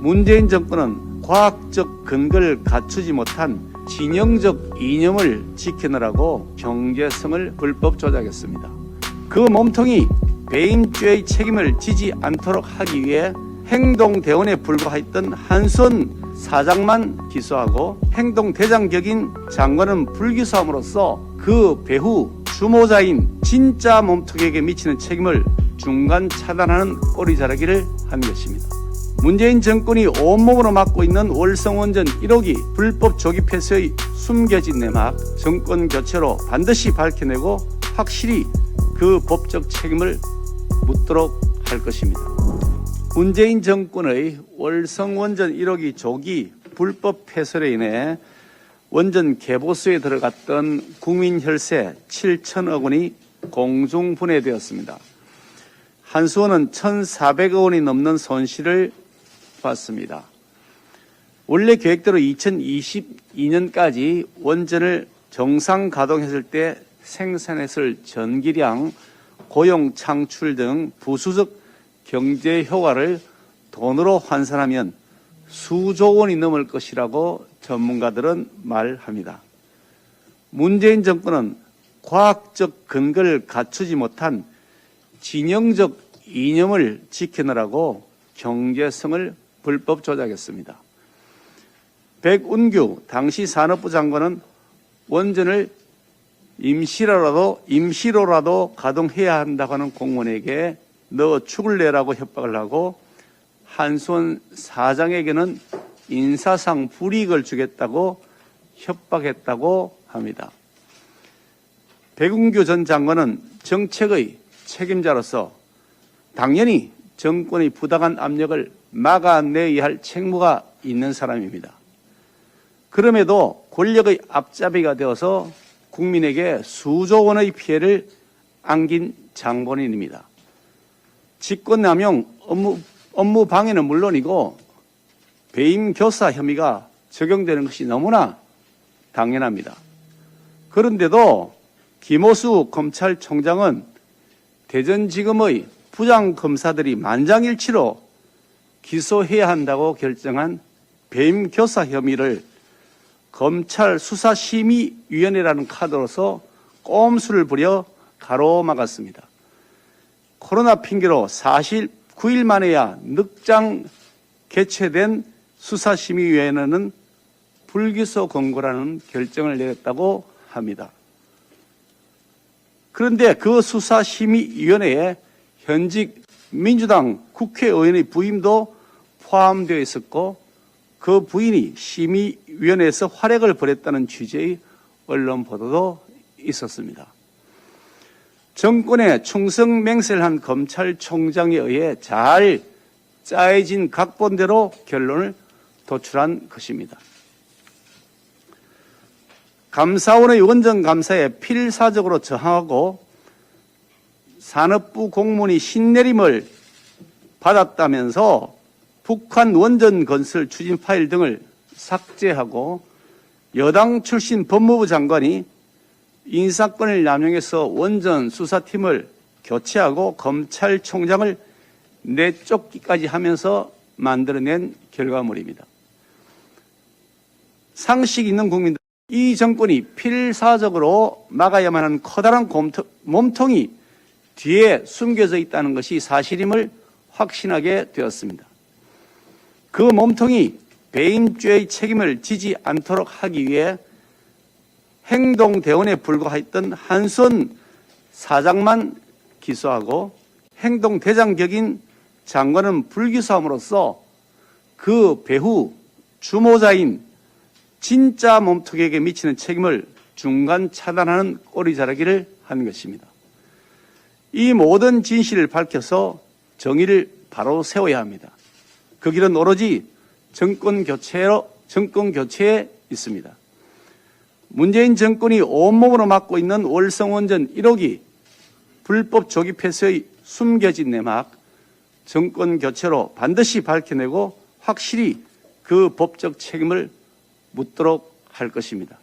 문재인 정권은 과학적 근거를 갖추지 못한 진영적 이념을 지키느라고 경제성을 불법 조작했습니다. 그 몸통이 배임죄의 책임을 지지 않도록 하기 위해 행동대원에 불과했던 한수원 사장만 기소하고 행동대장 격인 장관은 불기소함으로써 그 배후 주모자인 진짜 몸통에게 미치는 책임을 중간 차단하는 꼬리자르기를 한 것입니다. 문재인 정권이 온몸으로 맡고 있는 월성원전 1호기 불법 조기 폐쇄의 숨겨진 내막, 정권 교체로 반드시 밝혀내고 확실히 그 법적 책임을 묻도록 할 것입니다. 문재인 정권의 월성원전 1호기 조기 불법 폐쇄로 인해 원전 개보수에 들어갔던 국민 혈세 7천억 원이 공중분해되었습니다. 한수원은 1,400억 원이 넘는 손실을 봤습니다. 원래 계획대로 2022년까지 원전을 정상 가동했을 때 생산했을 전기량, 고용 창출 등 부수적 경제 효과를 돈으로 환산하면 수조 원이 넘을 것이라고 전문가들은 말합니다. 문재인 정권은 과학적 근거를 갖추지 못한 진영적 이념을 지키느라고 경제성을 불법 조작했습니다. 백운규 당시 산업부 장관은 원전을 임시로라도 가동해야 한다고 하는 공무원에게 너 죽을 내라고 협박을 하고 한수원 사장에게는 인사상 불이익을 주겠다고 협박했다고 합니다. 백운규 전 장관은 정책의 책임자로서 당연히 정권의 부당한 압력을 막아내야 할 책무가 있는 사람입니다. 그럼에도 권력의 앞잡이가 되어서 국민에게 수조 원의 피해를 안긴 장본인입니다. 직권남용, 업무 방해는 물론이고 배임 교사 혐의가 적용되는 것이 너무나 당연합니다. 그런데도 김오수 검찰총장은 대전지검의 부장검사들이 만장일치로 기소해야 한다고 결정한 배임 교사 혐의를 검찰 수사심의위원회라는 카드로서 꼼수를 부려 가로막았습니다. 코로나 핑계로 사실 9일 만에야 늑장 개최된 수사심의위원회는 불기소 권고라는 결정을 내렸다고 합니다. 그런데 그 수사심의위원회에 현직 민주당 국회의원의 부임도 포함되어 있었고 그 부인이 심의위원회에서 활약을 벌였다는 취지의 언론 보도도 있었습니다. 정권에 충성맹세한 검찰총장에 의해 잘 짜여진 각본대로 결론을 도출한 것입니다. 감사원의 원전감사에 필사적으로 저항하고 산업부 공무원이 신내림을 받았다면서 북한 원전 건설 추진 파일 등을 삭제하고 여당 출신 법무부 장관이 인사권을 남용해서 원전 수사팀을 교체하고 검찰총장을 내쫓기까지 하면서 만들어낸 결과물입니다. 상식 있는 국민들, 이 정권이 필사적으로 막아야만 하는 커다란 몸통이 뒤에 숨겨져 있다는 것이 사실임을 확신하게 되었습니다. 그 몸통이 배임죄의 책임을 지지 않도록 하기 위해 행동대원에 불과했던 한수원 사장만 기소하고 행동대장 격인 장관은 불기소함으로써 그 배후 주모자인 진짜 몸통에게 미치는 책임을 중간 차단하는 꼬리자르기를 한 것입니다. 이 모든 진실을 밝혀서 정의를 바로 세워야 합니다. 그 길은 오로지 정권 교체에 있습니다. 문재인 정권이 온몸으로 맡고 있는 월성원전 1호기 불법 조기 폐쇄의 숨겨진 내막, 정권 교체로 반드시 밝혀내고 확실히 그 법적 책임을 묻도록 할 것입니다.